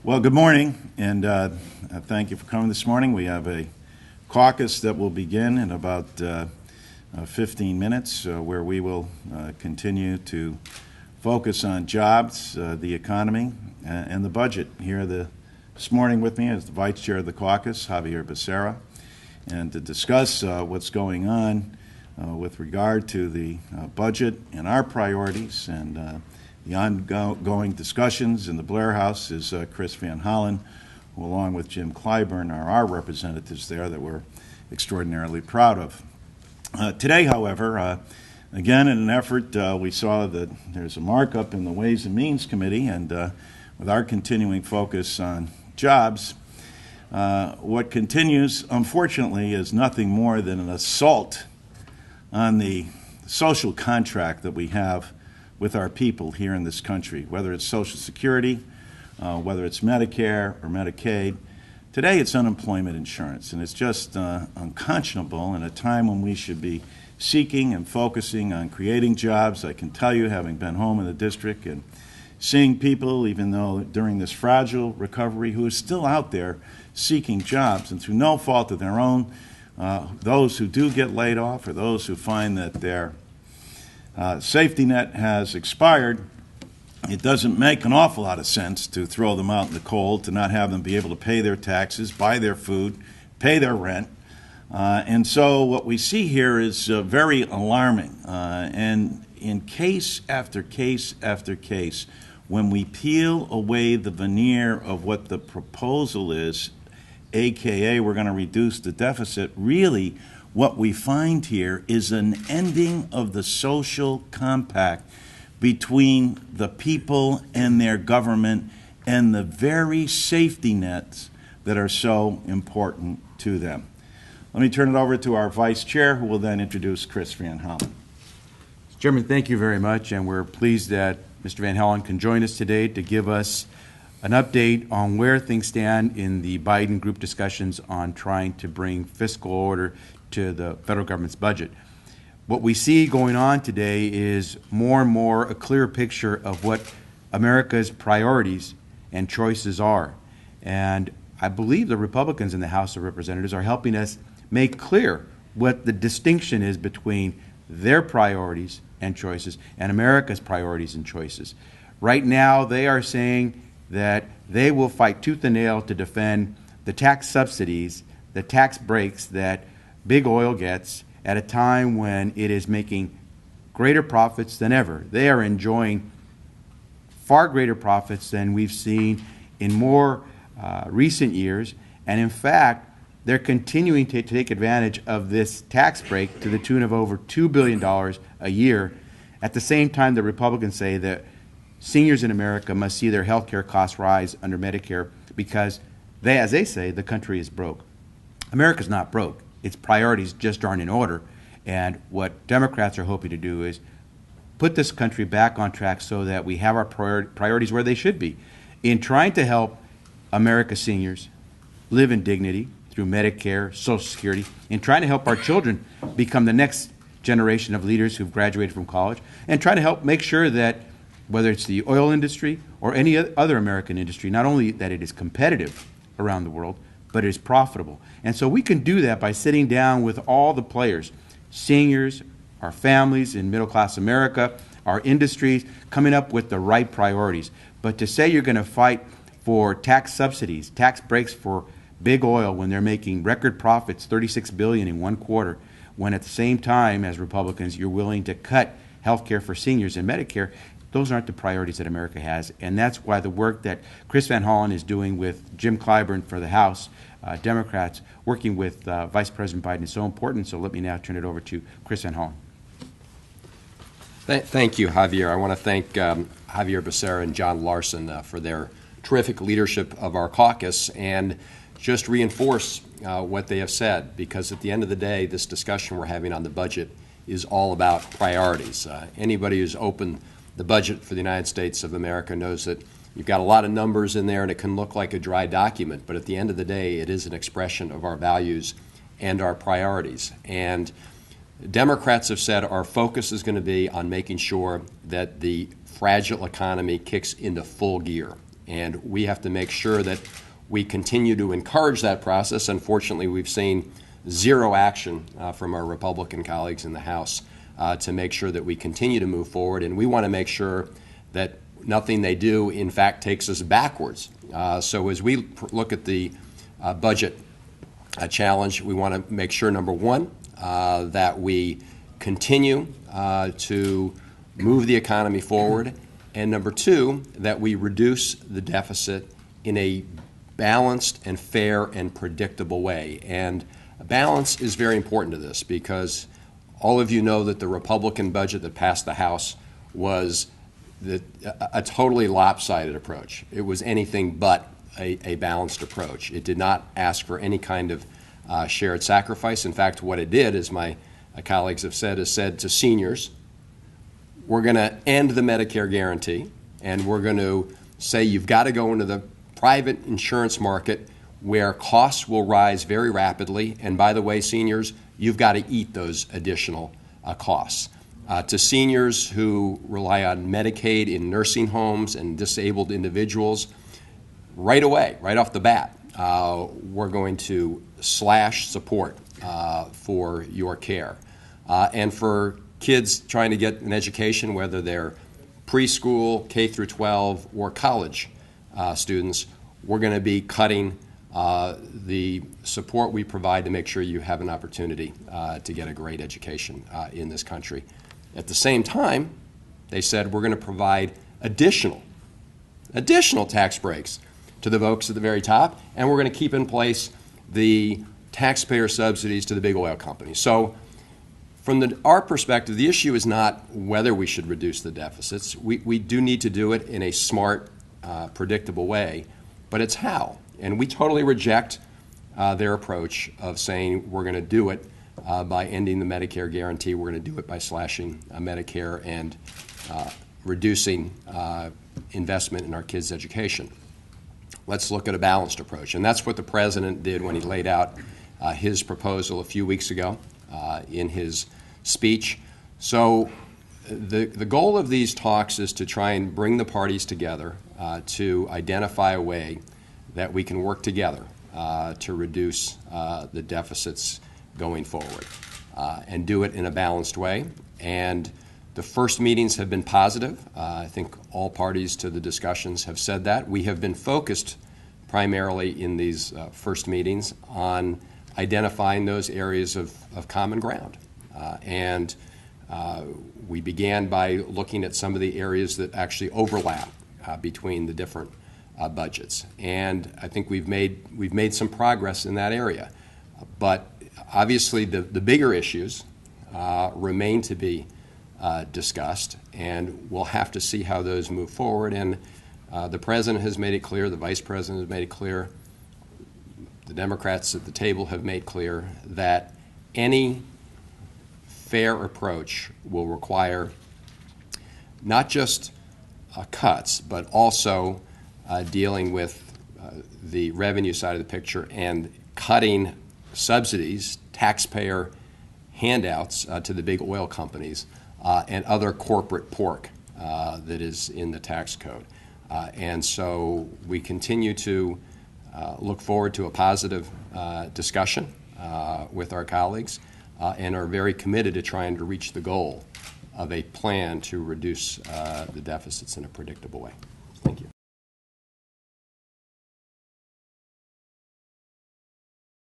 Well, good morning, and thank you for coming this morning. We have a caucus that will begin in about 15 minutes, where we will continue to focus on jobs, the economy, and the budget. Here this morning with me is the Vice Chair of the caucus, Javier Becerra, and to discuss what's going on with regard to the budget and our priorities and the ongoing discussions in the Blair House is Chris Van Hollen, who along with Jim Clyburn are our representatives there that we're extraordinarily proud of. Today, however, again in an effort, we saw that there's a markup in the Ways and Means Committee, and with our continuing focus on jobs, what continues, unfortunately, is nothing more than an assault on the social contract that we have with our people here in this country, whether it's Social Security, whether it's Medicare or Medicaid. Today it's unemployment insurance, and it's just unconscionable in a time when we should be seeking and focusing on creating jobs. I can tell you, having been home in the district and seeing people, even though during this fragile recovery, who are still out there seeking jobs, and through no fault of their own, those who do get laid off or those who find that their safety net has expired, it doesn't make an awful lot of sense to throw them out in the cold, to not have them be able to pay their taxes, buy their food, pay their rent. And so what we see here is very alarming. And in case after case after case, when we peel away the veneer of what the proposal is, AKA we're going to reduce the deficit, really what we find here is an ending of the social compact between the people and their government and the very safety nets that are so important to them. Let me turn it over to our Vice Chair, who will then introduce Chris Van Hollen. Mr. Chairman, thank you very much, and we're pleased that Mr. Van Hollen can join us today to give us an update on where things stand in the Biden group discussions on trying to bring fiscal order to the federal government's budget. What we see going on today is more and more a clear picture of what America's priorities and choices are. And I believe the Republicans in the House of Representatives are helping us make clear what the distinction is between their priorities and choices and America's priorities and choices. Right now, they are saying that they will fight tooth and nail to defend the tax subsidies, the tax breaks that big oil gets at a time when it is making greater profits than ever. They are enjoying far greater profits than we've seen in more recent years. And in fact, they're continuing to take advantage of this tax break to the tune of over $2 billion a year. At the same time, the Republicans say that seniors in America must see their health care costs rise under Medicare because they, as they say, the country is broke. America's not broke. Its priorities just aren't in order. And what Democrats are hoping to do is put this country back on track so that we have our priorities where they should be. In trying to help America's seniors live in dignity through Medicare, Social Security, in trying to help our children become the next generation of leaders who've graduated from college, and trying to help make sure that whether it's the oil industry or any other American industry, not only that it is competitive around the world, but it is profitable. And so we can do that by sitting down with all the players, seniors, our families in middle-class America, our industries, coming up with the right priorities. But to say you're going to fight for tax subsidies, tax breaks for big oil when they're making record profits, $36 billion in one quarter, when at the same time as Republicans you're willing to cut health care for seniors and Medicare, those aren't the priorities that America has. And that's why the work that Chris Van Hollen is doing with Jim Clyburn for the House, Democrats, working with Vice President Biden is so important. So let me now turn it over to Chris Van Hollen. Thank you, Javier. I want to thank Javier Becerra and John Larson for their terrific leadership of our caucus and just reinforce what they have said, because at the end of the day, this discussion we're having on the budget is all about priorities. Anybody who's opened the budget for the United States of America knows that you've got a lot of numbers in there and it can look like a dry document, but at the end of the day, it is an expression of our values and our priorities. And Democrats have said our focus is going to be on making sure that the fragile economy kicks into full gear. And we have to make sure that we continue to encourage that process. Unfortunately, we've seen zero action from our Republican colleagues in the House to make sure that we continue to move forward. And we want to make sure that nothing they do, in fact, takes us backwards. So as we look at the budget challenge, we want to make sure, number one, that we continue to move the economy forward, and number two, that we reduce the deficit in a balanced and fair and predictable way. And balance is very important to this because all of you know that the Republican budget that passed the House was a totally lopsided approach. It was anything but a balanced approach. It did not ask for any kind of shared sacrifice. In fact, what it did, as my colleagues have said, is said to seniors, we're going to end the Medicare guarantee, and we're going to say you've got to go into the private insurance market where costs will rise very rapidly. And by the way, seniors, you've got to eat those additional costs. To seniors who rely on Medicaid in nursing homes and disabled individuals, right away, right off the bat, we're going to slash support for your care. And for kids trying to get an education, whether they're preschool, K through 12, or college students, we're going to be cutting the support we provide to make sure you have an opportunity to get a great education in this country. At the same time, they said we're going to provide additional tax breaks to the folks at the very top, and we're going to keep in place the taxpayer subsidies to the big oil companies. So from our perspective, the issue is not whether we should reduce the deficits. We do need to do it in a smart, predictable way, but it's how. And we totally reject their approach of saying we're going to do it by ending the Medicare guarantee. We're going to do it by slashing Medicare and reducing investment in our kids' education. Let's look at a balanced approach. And that's what the President did when he laid out his proposal a few weeks ago in his speech. So the goal of these talks is to try and bring the parties together to identify a way that we can work together to reduce the deficits going forward and do it in a balanced way. And the first meetings have been positive. I think all parties to the discussions have said that. We have been focused primarily in these first meetings on identifying those areas of common ground. And we began by looking at some of the areas that actually overlap between the different budgets. And I think we've made some progress in that area. But obviously the bigger issues remain to be discussed, and we'll have to see how those move forward. And the President has made it clear, the Vice President has made it clear, the Democrats at the table have made clear that any fair approach will require not just cuts, but also dealing with the revenue side of the picture and cutting subsidies, taxpayer handouts to the big oil companies and other corporate pork that is in the tax code. And so we continue to look forward to a positive discussion with our colleagues and are very committed to trying to reach the goal of a plan to reduce the deficits in a predictable way. Thank you.